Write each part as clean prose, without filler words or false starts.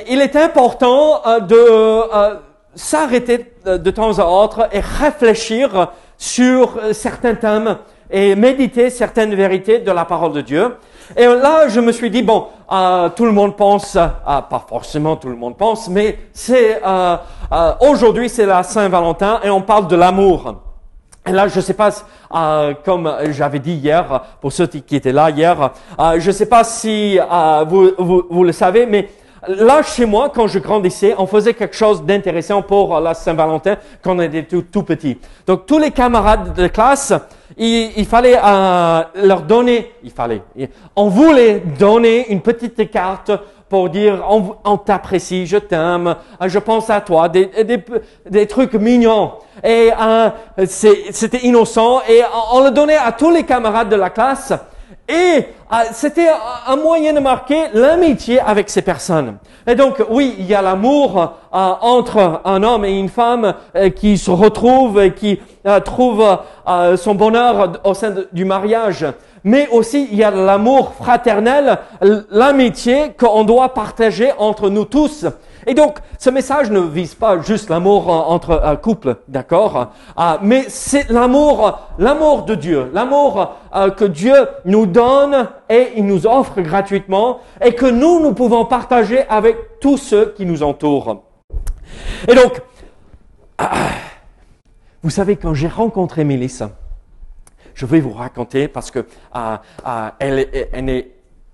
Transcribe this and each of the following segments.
il est important de s'arrêter de temps à autre et réfléchir sur certains thèmes et méditer certaines vérités de la parole de Dieu. Et là, je me suis dit, bon, tout le monde pense, pas forcément tout le monde pense, mais c'est aujourd'hui c'est la Saint-Valentin et on parle de l'amour. Et là, je sais pas, comme j'avais dit hier, pour ceux qui étaient là hier, je sais pas si vous le savez, mais là, chez moi, quand je grandissais, on faisait quelque chose d'intéressant pour la Saint-Valentin quand on était tout petit. Donc, tous les camarades de classe, il fallait leur donner, on voulait donner une petite carte pour dire on t'apprécie, je t'aime, je pense à toi, des trucs mignons. Et c'était innocent et on le donnait à tous les camarades de la classe. Et c'était un moyen de marquer l'amitié avec ces personnes. Et donc, oui, il y a l'amour entre un homme et une femme qui se retrouvent et qui trouvent son bonheur au sein du mariage. Mais aussi, il y a l'amour fraternel, l'amitié qu'on doit partager entre nous tous. Et donc, ce message ne vise pas juste l'amour entre couples, d'accord? Mais c'est l'amour de Dieu, l'amour que Dieu nous donne et il nous offre gratuitement et que nous pouvons partager avec tous ceux qui nous entourent. Et donc, vous savez, quand j'ai rencontré Mélissa, je vais vous raconter parce que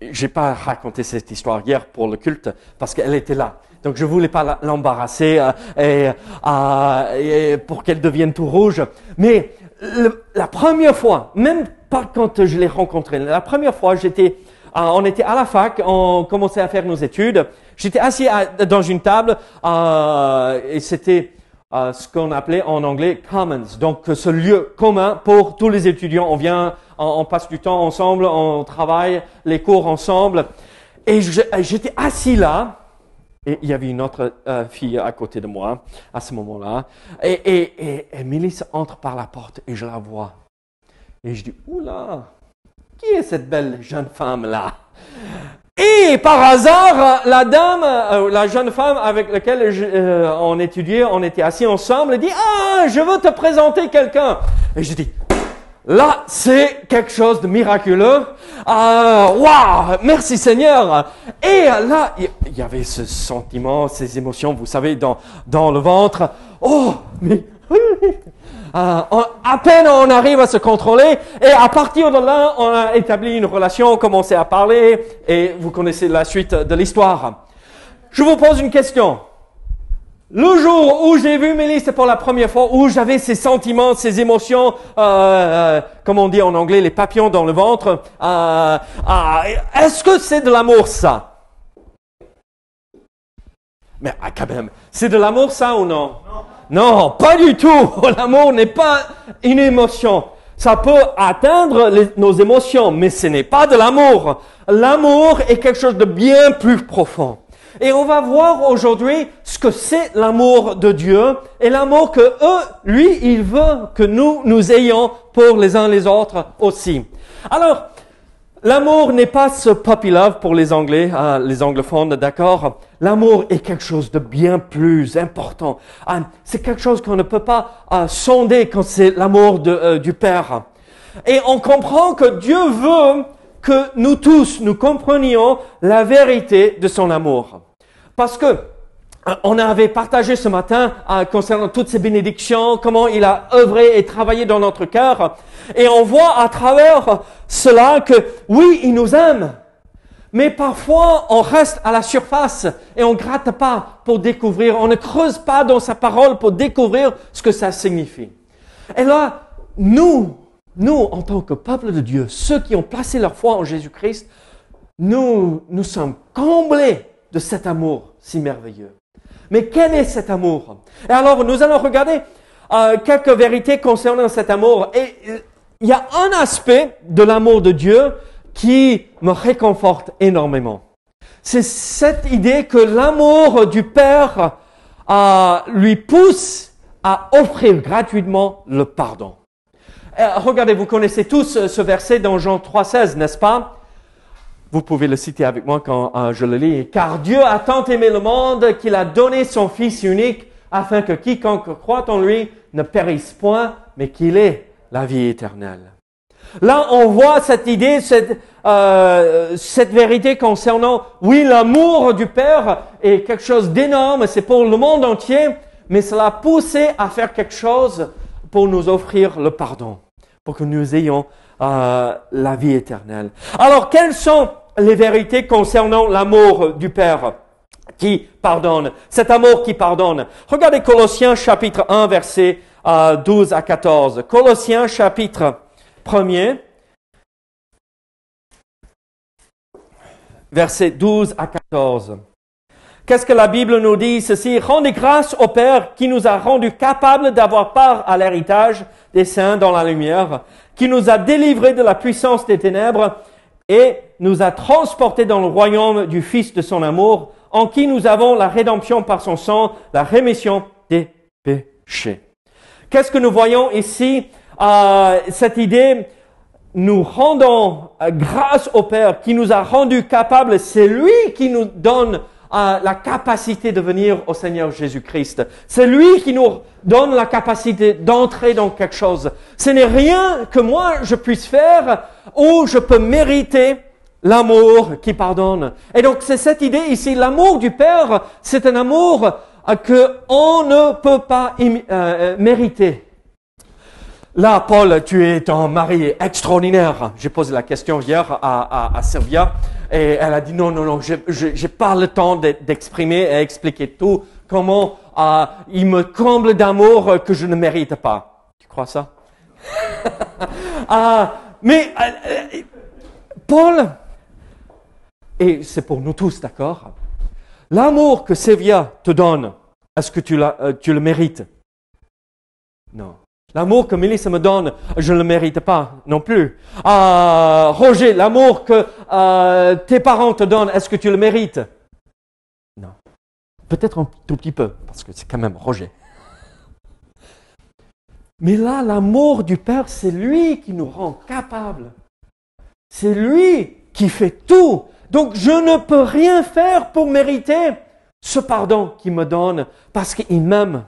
j'ai pas raconté cette histoire hier pour le culte parce qu'elle était là. Donc je voulais pas l'embarrasser et pour qu'elle devienne tout rouge. Mais la première fois, même pas quand je l'ai rencontrée, la première fois on était à la fac, on commençait à faire nos études. J'étais assis dans une table et c'était ce qu'on appelait en anglais commons, donc ce lieu commun pour tous les étudiants. On vient, on passe du temps ensemble, on travaille les cours ensemble. Et j'étais assis là. Et il y avait une autre fille à côté de moi à ce moment-là. Et Mélissa entre par la porte et je la vois. Et je dis, oula, qui est cette belle jeune femme-là? Et par hasard, la jeune femme avec laquelle on étudiait, on était assis ensemble, elle dit, je veux te présenter quelqu'un. Et je dis, là, c'est quelque chose de miraculeux. Waouh, merci Seigneur. Et là, il y avait ce sentiment, ces émotions, vous savez, dans le ventre. Oh, mais à peine on arrive à se contrôler et à partir de là, on a établi une relation, on commençait à parler et vous connaissez la suite de l'histoire. Je vous pose une question. Le jour où j'ai vu Mélissa pour la première fois, où j'avais ces sentiments, ces émotions, comme on dit en anglais, les papillons dans le ventre, est-ce que c'est de l'amour ça? Mais quand même, c'est de l'amour ça ou non? Non, pas du tout. L'amour n'est pas une émotion. Ça peut atteindre nos émotions, mais ce n'est pas de l'amour. L'amour est quelque chose de bien plus profond. Et on va voir aujourd'hui ce que c'est l'amour de Dieu et l'amour que lui, il veut que nous ayons pour les uns les autres aussi. Alors, l'amour n'est pas ce puppy love pour les Anglais, les anglophones, d'accord? L'amour est quelque chose de bien plus important. C'est quelque chose qu'on ne peut pas sonder quand c'est l'amour du Père. Et on comprend que Dieu veut que nous tous, nous comprenions la vérité de son amour. Parce que on avait partagé ce matin concernant toutes ces bénédictions, comment il a œuvré et travaillé dans notre cœur. Et on voit à travers cela que oui, il nous aime. Mais parfois, on reste à la surface et on gratte pas pour découvrir, on ne creuse pas dans sa parole pour découvrir ce que ça signifie. Et là, nous, en tant que peuple de Dieu, ceux qui ont placé leur foi en Jésus-Christ, nous sommes comblés de cet amour si merveilleux. Mais quel est cet amour? Et alors, nous allons regarder quelques vérités concernant cet amour. Et il y a un aspect de l'amour de Dieu qui me réconforte énormément. C'est cette idée que l'amour du Père lui pousse à offrir gratuitement le pardon. Regardez, vous connaissez tous ce verset dans Jean 3,16, n'est-ce pas? Vous pouvez le citer avec moi quand je le lis. Car Dieu a tant aimé le monde qu'il a donné son Fils unique afin que quiconque croit en lui ne périsse point, mais qu'il ait la vie éternelle. Là, on voit cette idée, cette vérité concernant, oui, l'amour du Père est quelque chose d'énorme, c'est pour le monde entier, mais cela a poussé à faire quelque chose pour nous offrir le pardon, pour que nous ayons la vie éternelle. Alors, quelles sont les vérités concernant l'amour du Père qui pardonne, cet amour qui pardonne? Regardez Colossiens chapitre 1, versets 12 à 14. Colossiens chapitre 1er, versets 12 à 14. Qu'est-ce que la Bible nous dit? Ceci: rendez grâce au Père qui nous a rendus capables d'avoir part à l'héritage des saints dans la lumière, qui nous a délivrés de la puissance des ténèbres et nous a transportés dans le royaume du Fils de son amour, en qui nous avons la rédemption par son sang, la rémission des péchés. Qu'est-ce que nous voyons ici? Cette idée, nous rendons grâce au Père qui nous a rendus capables. C'est lui qui nous donne la capacité de venir au Seigneur Jésus-Christ. C'est lui qui nous donne la capacité d'entrer dans quelque chose. Ce n'est rien que moi je puisse faire ou je peux mériter l'amour qui pardonne. Et donc c'est cette idée ici, l'amour du Père, c'est un amour que on ne peut pas mériter. Là, Paul, tu es un mari extraordinaire. J'ai posé la question hier à Sylvia et elle a dit non, j'ai pas le temps d'exprimer et expliquer tout, comment il me comble d'amour que je ne mérite pas. Tu crois ça? Mais Paul, et c'est pour nous tous, d'accord? L'amour que Sylvia te donne, est-ce que tu le mérites? Non. L'amour que Mélissa me donne, je ne le mérite pas non plus. Roger, l'amour que tes parents te donnent, est-ce que tu le mérites? Non. Peut-être un tout petit peu, parce que c'est quand même Roger. Mais là, l'amour du Père, c'est lui qui nous rend capables. C'est lui qui fait tout. Donc, je ne peux rien faire pour mériter ce pardon qu'il me donne, parce qu'il m'aime.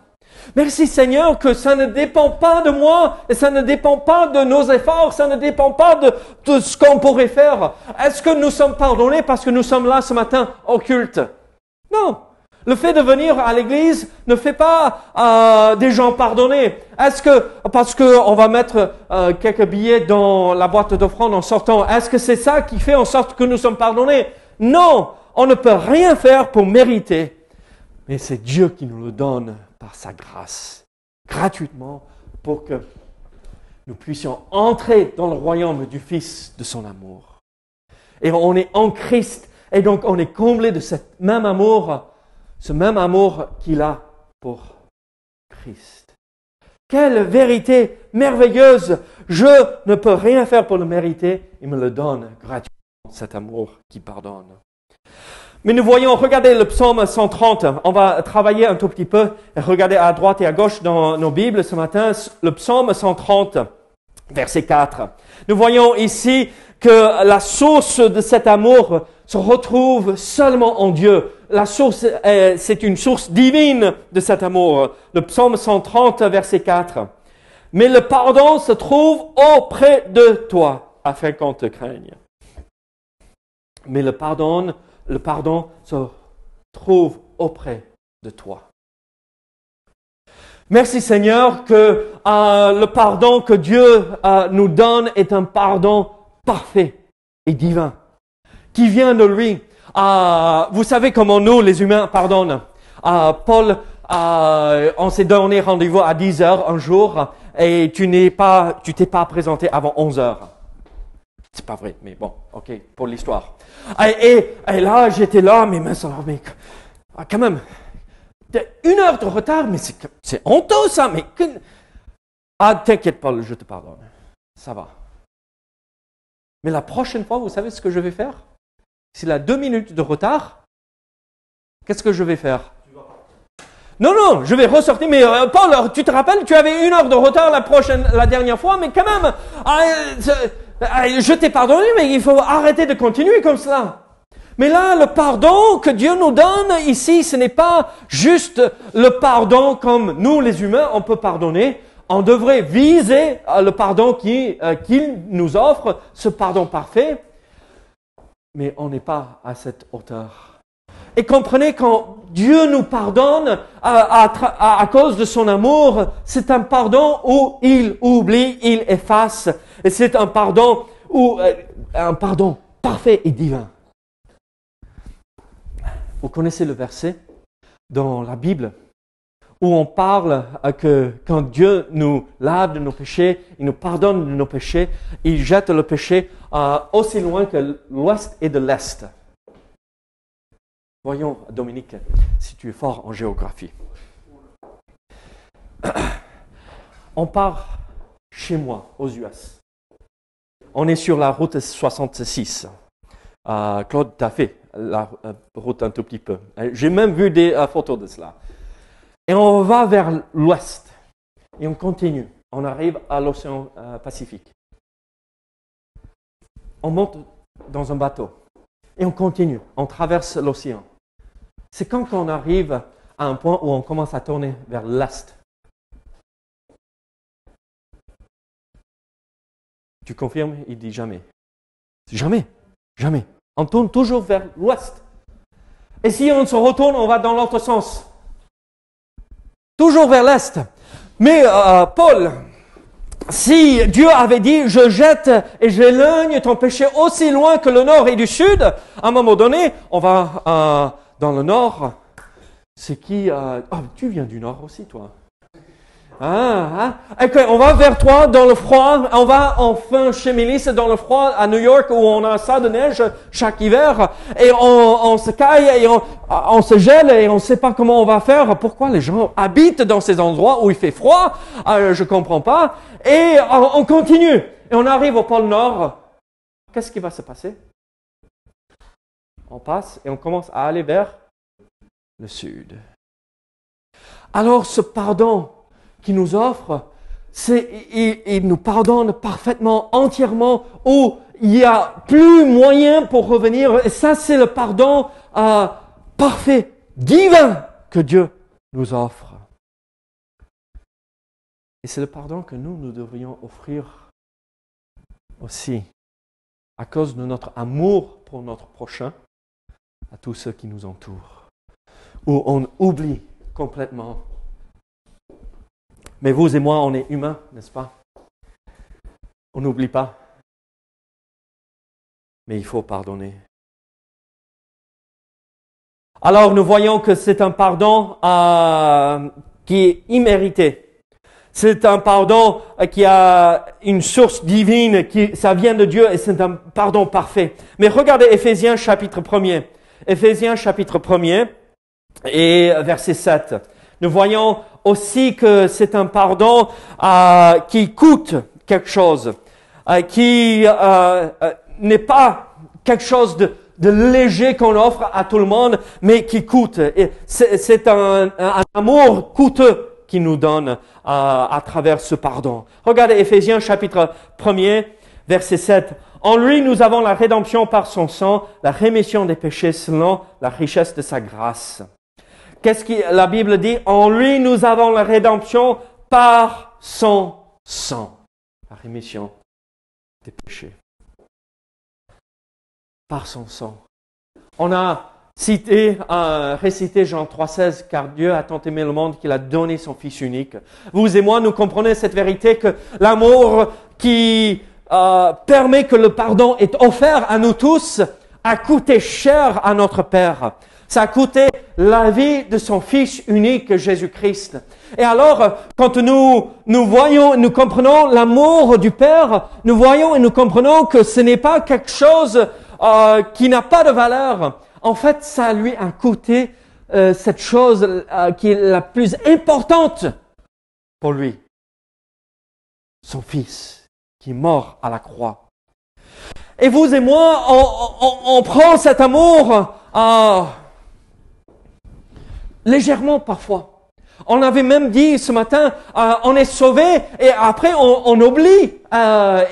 Merci Seigneur que ça ne dépend pas de moi et ça ne dépend pas de nos efforts, ça ne dépend pas de ce qu'on pourrait faire. Est-ce que nous sommes pardonnés parce que nous sommes là ce matin au culte? Non. Le fait de venir à l'église ne fait pas des gens pardonnés. Est-ce que parce que on va mettre quelques billets dans la boîte d'offrande en sortant, est-ce que c'est ça qui fait en sorte que nous sommes pardonnés? Non. On ne peut rien faire pour mériter. Mais c'est Dieu qui nous le donne par sa grâce, gratuitement, pour que nous puissions entrer dans le royaume du Fils de son amour. Et on est en Christ, et donc on est comblé de ce même amour qu'il a pour Christ. Quelle vérité merveilleuse! Je ne peux rien faire pour le mériter, il me le donne gratuitement, cet amour qui pardonne. Mais nous voyons, regardez le psaume 130. On va travailler un tout petit peu et regarder à droite et à gauche dans nos Bibles ce matin. Le psaume 130, verset 4. Nous voyons ici que la source de cet amour se retrouve seulement en Dieu. La source, c'est une source divine de cet amour. Le psaume 130, verset 4. Mais le pardon se trouve auprès de toi, afin qu'on te craigne. Mais le pardon se trouve auprès de toi. Merci Seigneur que le pardon que Dieu nous donne est un pardon parfait et divin, qui vient de lui. Vous savez comment nous, les humains, pardonnent. Paul, on s'est donné rendez-vous à 10 heures un jour et tu t'es pas présenté avant 11 heures. C'est pas vrai, mais bon, ok, pour l'histoire. Et là, j'étais là, mes mains sont là, mais quand même, 1 heure de retard, mais c'est honteux ça, mais... t'inquiète pas, je te pardonne, ça va. Mais la prochaine fois, vous savez ce que je vais faire? S'il a 2 minutes de retard, qu'est-ce que je vais faire? Non, je vais ressortir, mais Paul, tu te rappelles, tu avais 1 heure de retard la dernière fois, mais quand même, je t'ai pardonné, mais il faut arrêter de continuer comme cela. Mais là, le pardon que Dieu nous donne ici, ce n'est pas juste le pardon comme nous, les humains, on peut pardonner. On devrait viser le pardon qu'il nous offre, ce pardon parfait. Mais on n'est pas à cette hauteur. Et comprenez, quand Dieu nous pardonne à cause de son amour, c'est un pardon où il oublie, il efface. Et c'est un pardon parfait et divin. Vous connaissez le verset dans la Bible où on parle que quand Dieu nous lave de nos péchés, il nous pardonne de nos péchés, il jette le péché aussi loin que l'ouest et de l'est. Voyons, Dominique, si tu es fort en géographie. On part chez moi, aux US. On est sur la route 66. Claude, tu as fait la route un tout petit peu. J'ai même vu des photos de cela. Et on va vers l'ouest. Et on continue. On arrive à l'océan Pacifique. On monte dans un bateau. Et on continue. On traverse l'océan. C'est quand on arrive à un point où on commence à tourner vers l'est. Tu confirmes? Il dit jamais. Jamais. Jamais. On tourne toujours vers l'ouest. Et si on se retourne, on va dans l'autre sens. Toujours vers l'est. Mais Paul, si Dieu avait dit, je jette et j'éloigne ton péché aussi loin que le nord et du sud, à un moment donné, on va dans le nord. C'est qui tu viens du nord aussi, toi. Okay, on va vers toi dans le froid. On va enfin chez Mélisse dans le froid à New York où on a ça de neige chaque hiver. Et on se caille et on se gèle et on ne sait pas comment on va faire. Pourquoi les gens habitent dans ces endroits où il fait froid? Je comprends pas. Et on continue. Et on arrive au pôle Nord. Qu'est-ce qui va se passer? On passe et on commence à aller vers le sud. Alors ce pardon qu'il nous offre, il nous pardonne parfaitement, entièrement, où il n'y a plus moyen pour revenir. Et ça, c'est le pardon parfait, divin que Dieu nous offre. Et c'est le pardon que nous devrions offrir aussi, à cause de notre amour pour notre prochain, à tous ceux qui nous entourent, où on oublie complètement. Mais vous et moi, on est humains, n'est-ce pas? On n'oublie pas. Mais il faut pardonner. Alors, nous voyons que c'est un pardon qui est immérité. C'est un pardon qui a une source divine, ça vient de Dieu et c'est un pardon parfait. Mais regardez Éphésiens chapitre 1er. Éphésiens chapitre 1er et verset 7. Nous voyons aussi que c'est un pardon qui coûte quelque chose, qui n'est pas quelque chose de léger qu'on offre à tout le monde, mais qui coûte. Et c'est un amour coûteux qui nous donne à travers ce pardon. Regardez Éphésiens chapitre 1er, verset 7. En lui, nous avons la rédemption par son sang, la rémission des péchés selon la richesse de sa grâce. Qu'est-ce que la Bible dit? En lui, nous avons la rédemption par son sang. La rémission des péchés. Par son sang. On a récité Jean 3,16, car Dieu a tant aimé le monde qu'il a donné son Fils unique. Vous et moi, nous comprenons cette vérité que l'amour qui permet que le pardon est offert à nous tous a coûté cher à notre Père. Ça a coûté la vie de son Fils unique, Jésus-Christ. Et alors, quand nous voyons, nous comprenons l'amour du Père, nous voyons et nous comprenons que ce n'est pas quelque chose qui n'a pas de valeur. En fait, ça lui a coûté cette chose qui est la plus importante pour lui. Son Fils, qui est mort à la croix. Et vous et moi, on prend cet amour légèrement parfois. On avait même dit ce matin, on est sauvé et après on oublie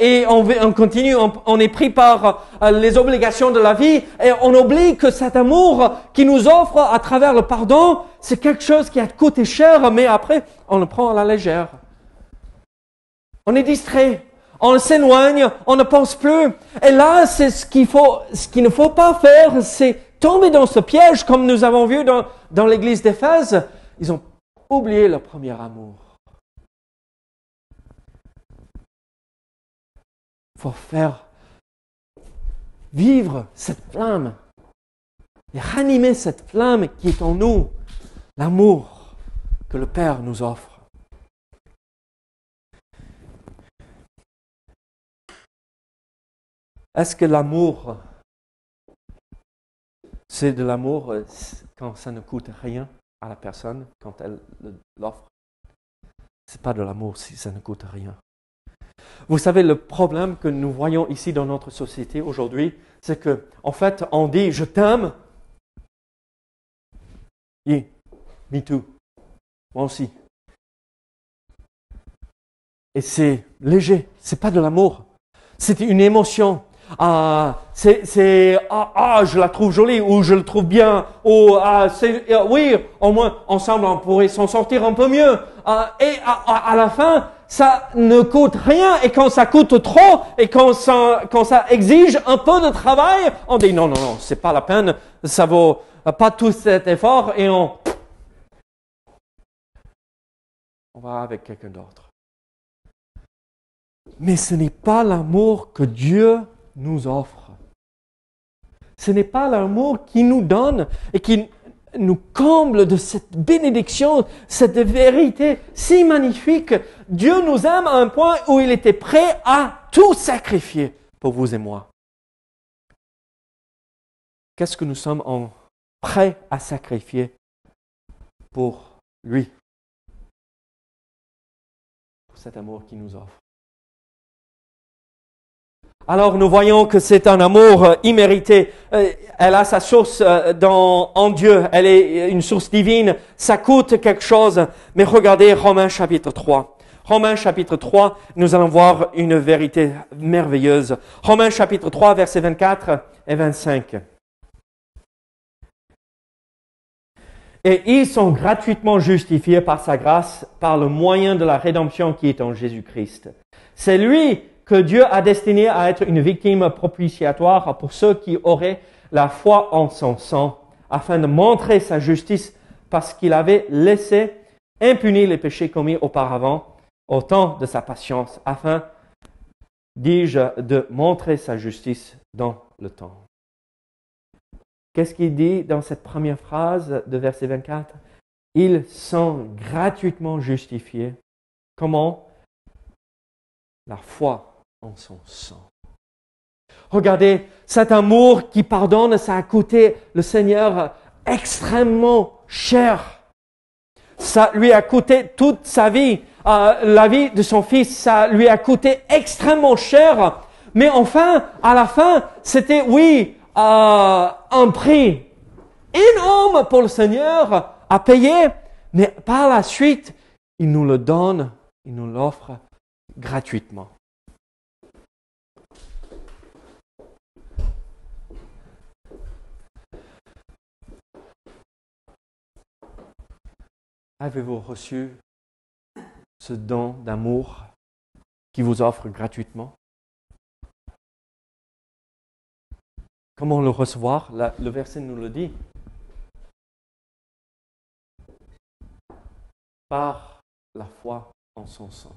et on continue, on est pris par les obligations de la vie et on oublie que cet amour qui nous offre à travers le pardon, c'est quelque chose qui a coûté cher, mais après on le prend à la légère. On est distrait, on s'éloigne, on ne pense plus. Et là, c'est ce qu'il ne faut pas faire, c'est tomber dans ce piège comme nous avons vu dans l'église d'Éphèse. Ils ont oublié leur premier amour. Il faut faire vivre cette flamme et ranimer cette flamme qui est en nous, l'amour que le Père nous offre. Est-ce que l'amour, c'est de l'amour quand ça ne coûte rien à la personne, quand elle l'offre? Ce n'est pas de l'amour si ça ne coûte rien. Vous savez, le problème que nous voyons ici dans notre société aujourd'hui, c'est que, en fait, on dit « je t'aime ». Yeah, me too. Moi aussi. Et c'est léger, c'est pas de l'amour. C'est une émotion. Je la trouve jolie, ou je le trouve bien, ou oui, au moins ensemble on pourrait s'en sortir un peu mieux. Et à la fin, ça ne coûte rien, et quand ça coûte trop, et quand ça exige un peu de travail, on dit non, c'est pas la peine, ça vaut pas tout cet effort, et on va avec quelqu'un d'autre. Mais ce n'est pas l'amour que Dieu nous offre. Ce n'est pas l'amour qui nous donne et qui nous comble de cette bénédiction, cette vérité si magnifique. Dieu nous aime à un point où il était prêt à tout sacrifier pour vous et moi. Qu'est-ce que nous sommes prêts à sacrifier pour lui? Pour cet amour qu'il nous offre. Alors nous voyons que c'est un amour immérité. Elle a sa source en Dieu. Elle est une source divine. Ça coûte quelque chose. Mais regardez Romains chapitre 3. Romains chapitre 3, nous allons voir une vérité merveilleuse. Romains chapitre 3, versets 24 et 25. Et ils sont gratuitement justifiés par sa grâce, par le moyen de la rédemption qui est en Jésus-Christ. C'est lui que Dieu a destiné à être une victime propitiatoire pour ceux qui auraient la foi en son sang, afin de montrer sa justice parce qu'il avait laissé impunis les péchés commis auparavant au temps de sa patience, afin, dis-je, de montrer sa justice dans le temps. Qu'est-ce qu'il dit dans cette première phrase de verset 24? Ils sont gratuitement justifiés. Comment? La foi en son sang. Regardez, cet amour qui pardonne, ça a coûté le Seigneur extrêmement cher. Ça lui a coûté toute sa vie. La vie de son fils, ça lui a coûté extrêmement cher. Mais enfin, à la fin, c'était, oui, un prix énorme pour le Seigneur à payer. Mais par la suite, il nous le donne, il nous l'offre gratuitement. Avez-vous reçu ce don d'amour qui vous offre gratuitement? Comment le recevoir? Le verset nous le dit. Par la foi en son sang.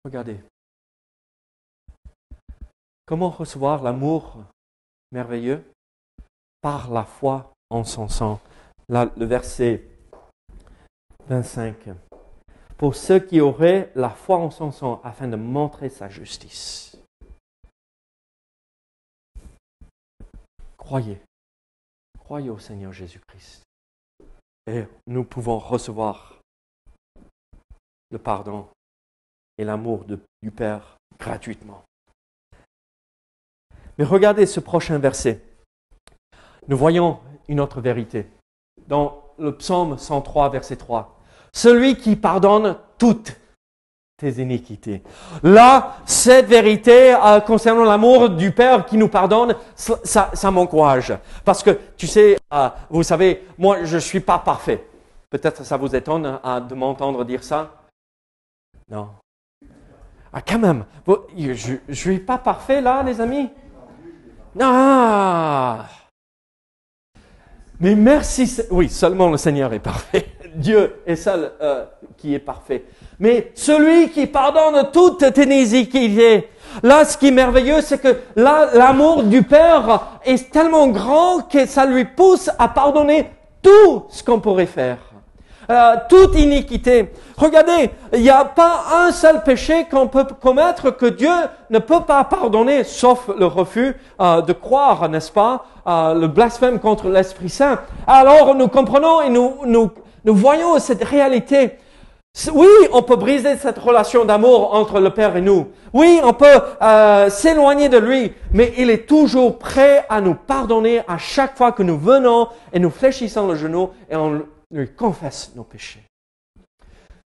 Regardez. Comment recevoir l'amour merveilleux? Par la foi en son sang. Là, le verset 25. Pour ceux qui auraient la foi en son sang afin de montrer sa justice. Croyez. Croyez au Seigneur Jésus-Christ. Et nous pouvons recevoir le pardon et l'amour du Père gratuitement. Mais regardez ce prochain verset. Nous voyons une autre vérité. Dans le psaume 103, verset 3. Celui qui pardonne toutes tes iniquités. Là, cette vérité concernant l'amour du Père qui nous pardonne, ça m'encourage. Parce que, tu sais, vous savez, moi, je ne suis pas parfait. Peut-être ça vous étonne de m'entendre dire ça. Non. Quand même, je ne suis pas parfait là, les amis. Mais merci, oui, seulement le Seigneur est parfait. Dieu est seul qui est parfait. Mais celui qui pardonne toutes tes iniquités. Là, ce qui est merveilleux, c'est que là, l'amour du Père est tellement grand que ça lui pousse à pardonner tout ce qu'on pourrait faire. Toute iniquité. Regardez, il n'y a pas un seul péché qu'on peut commettre que Dieu ne peut pas pardonner, sauf le refus de croire, n'est-ce pas, le blasphème contre l'Esprit Saint. Alors nous comprenons et nous voyons cette réalité. Oui, on peut briser cette relation d'amour entre le Père et nous. Oui, on peut s'éloigner de lui, mais il est toujours prêt à nous pardonner à chaque fois que nous venons et nous fléchissons le genou et on lui confesse nos péchés.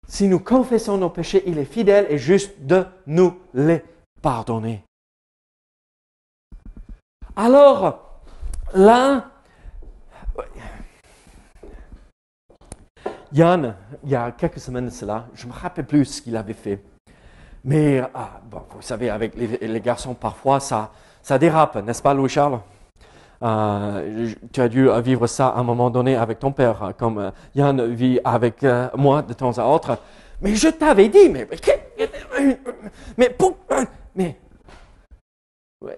Si nous confessons nos péchés, il est fidèle et juste de nous les pardonner. Alors, là, Yann, il y a quelques semaines de cela, je ne me rappelle plus ce qu'il avait fait. Mais, vous savez, avec les garçons, parfois, ça dérape, n'est-ce pas, Louis-Charles? Tu as dû vivre ça à un moment donné avec ton père, comme Yann vit avec moi de temps à autre. Mais je t'avais dit, mais,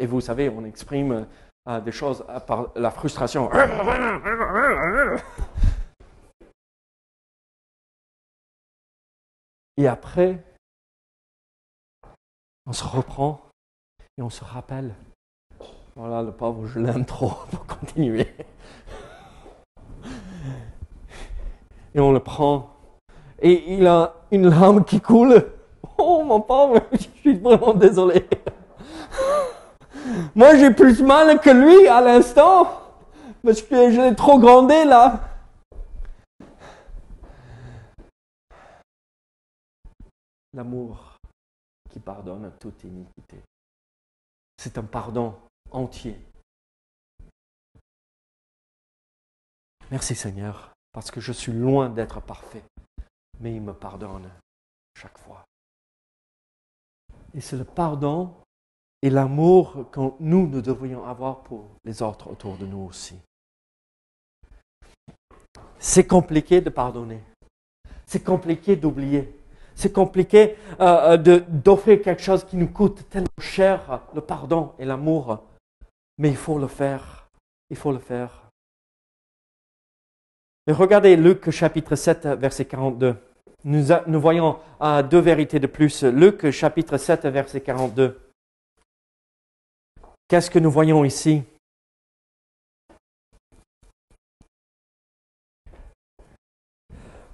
et vous savez, on exprime des choses par la frustration. Et après, on se reprend et on se rappelle. Voilà, le pauvre, je l'aime trop pour continuer. Et on le prend. Et il a une larme qui coule. Oh, mon pauvre, je suis vraiment désolé. Moi, j'ai plus mal que lui à l'instant. Parce que je l'ai trop grondé, là. L'amour qui pardonne toute iniquité. C'est un pardon entier. Merci Seigneur, parce que je suis loin d'être parfait, mais il me pardonne chaque fois. Et c'est le pardon et l'amour que nous devrions avoir pour les autres autour de nous aussi. C'est compliqué de pardonner. C'est compliqué d'oublier. C'est compliqué d'offrir quelque chose qui nous coûte tellement cher, le pardon et l'amour. Mais il faut le faire. Il faut le faire. Et regardez Luc chapitre 7, verset 42. Nous voyons deux vérités de plus. Luc chapitre 7, verset 42. Qu'est-ce que nous voyons ici?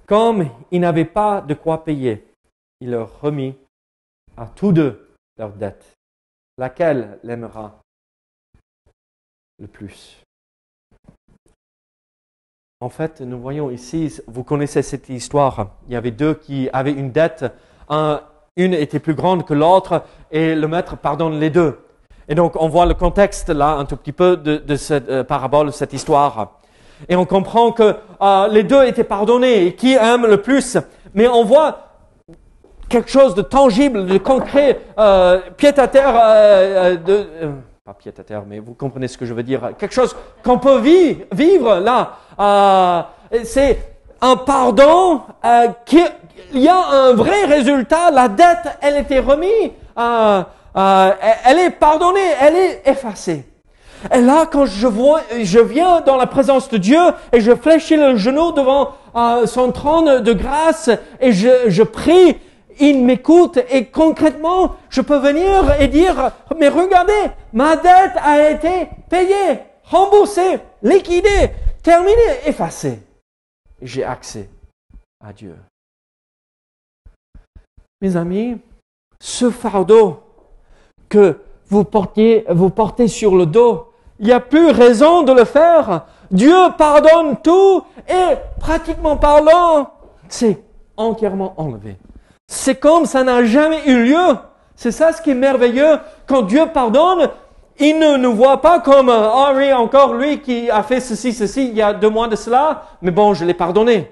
Comme ils n'avaient pas de quoi payer, il leur remit à tous deux leur dette. Laquelle l'aimera le plus? En fait, nous voyons ici, vous connaissez cette histoire, il y avait deux qui avaient une dette, une était plus grande que l'autre et le maître pardonne les deux. Et donc on voit le contexte là un tout petit peu de cette parabole, cette histoire. Et on comprend que les deux étaient pardonnés et qui aime le plus. Mais on voit quelque chose de tangible, de concret, pied à terre, pas pied à terre, mais vous comprenez ce que je veux dire. Quelque chose qu'on peut vivre là. C'est un pardon il y a un vrai résultat. La dette, elle était remise. Elle est pardonnée, elle est effacée. Et là, quand je viens dans la présence de Dieu et je fléchis le genou devant son trône de grâce et je prie, il m'écoute et concrètement, je peux venir et dire, mais regardez, ma dette a été payée, remboursée, liquidée, terminée, effacée. Et j'ai accès à Dieu. Mes amis, ce fardeau que vous portez sur le dos, il n'y a plus raison de le faire. Dieu pardonne tout et pratiquement parlant, c'est entièrement enlevé. C'est comme ça n'a jamais eu lieu. C'est ça ce qui est merveilleux. Quand Dieu pardonne, il ne nous voit pas comme « Ah oui, encore lui qui a fait ceci, il y a 2 mois de cela, mais bon, je l'ai pardonné. »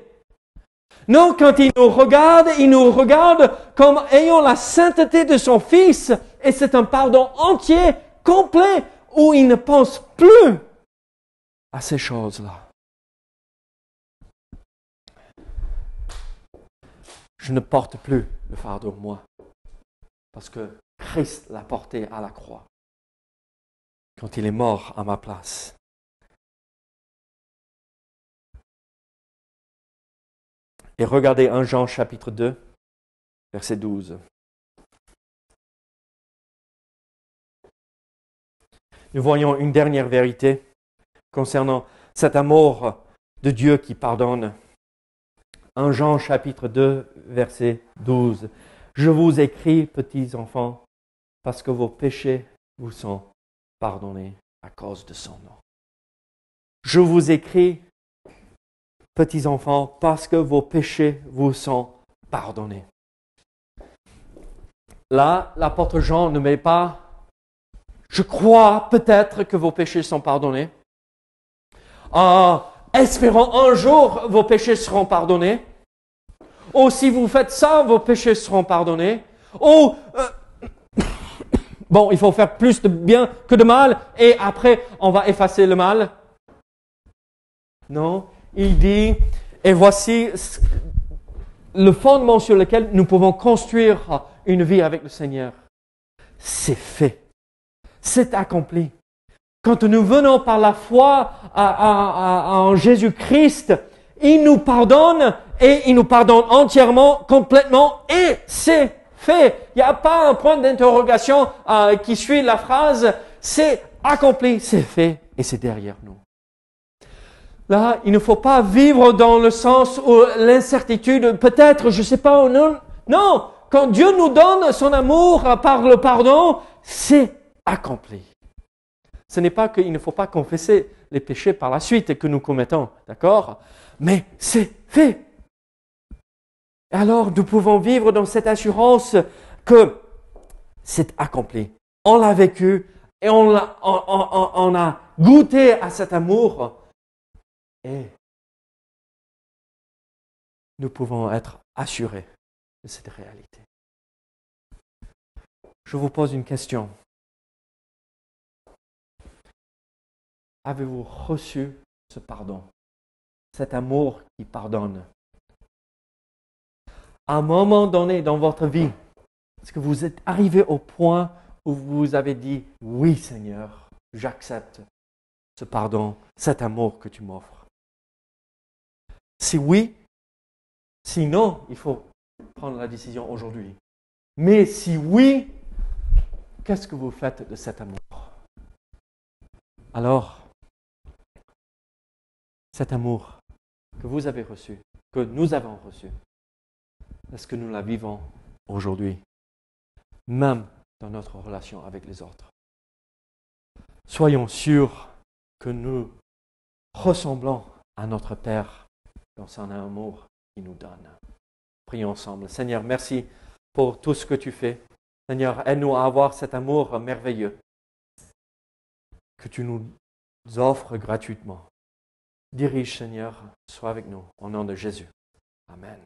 Non, quand il nous regarde comme ayant la sainteté de son Fils, et c'est un pardon entier, complet, où il ne pense plus à ces choses-là. Je ne porte plus le fardeau, moi, parce que Christ l'a porté à la croix, quand il est mort à ma place. Et regardez 1 Jean chapitre 2, verset 12. Nous voyons une dernière vérité concernant cet amour de Dieu qui pardonne. 1 Jean chapitre 2, verset 12. Je vous écris, petits enfants, parce que vos péchés vous sont pardonnés à cause de son nom. Je vous écris, petits enfants, parce que vos péchés vous sont pardonnés. Là, l'apôtre Jean ne met pas « Je crois peut-être que vos péchés sont pardonnés. Espérons un jour vos péchés seront pardonnés. Ou si vous faites ça, vos péchés seront pardonnés. Ou bon, il faut faire plus de bien que de mal et après on va effacer le mal. » Non, il dit, et voici le fondement sur lequel nous pouvons construire une vie avec le Seigneur. C'est fait. C'est accompli. Quand nous venons par la foi en Jésus-Christ, il nous pardonne et il nous pardonne entièrement, complètement et c'est fait. Il n'y a pas un point d'interrogation qui suit la phrase. C'est accompli, c'est fait et c'est derrière nous. Là, il ne faut pas vivre dans le sens où l'incertitude, peut-être, je ne sais pas, non. Non, quand Dieu nous donne son amour par le pardon, c'est accompli. Ce n'est pas qu'il ne faut pas confesser les péchés par la suite que nous commettons, d'accord? Mais c'est fait. Alors, nous pouvons vivre dans cette assurance que c'est accompli. On l'a vécu et on a goûté à cet amour. Et nous pouvons être assurés de cette réalité. Je vous pose une question. Avez-vous reçu ce pardon, cet amour qui pardonne? À un moment donné dans votre vie, est-ce que vous êtes arrivé au point où vous avez dit « Oui Seigneur, j'accepte ce pardon, cet amour que tu m'offres ». Si oui, sinon, il faut prendre la décision aujourd'hui. Mais si oui, qu'est-ce que vous faites de cet amour? Alors, cet amour que vous avez reçu, que nous avons reçu, est-ce que nous la vivons aujourd'hui, même dans notre relation avec les autres? Soyons sûrs que nous ressemblons à notre Père dans son amour qu'il nous donne. Prions ensemble. Seigneur, merci pour tout ce que tu fais. Seigneur, aide-nous à avoir cet amour merveilleux que tu nous offres gratuitement. Dirige, Seigneur, sois avec nous. Au nom de Jésus. Amen.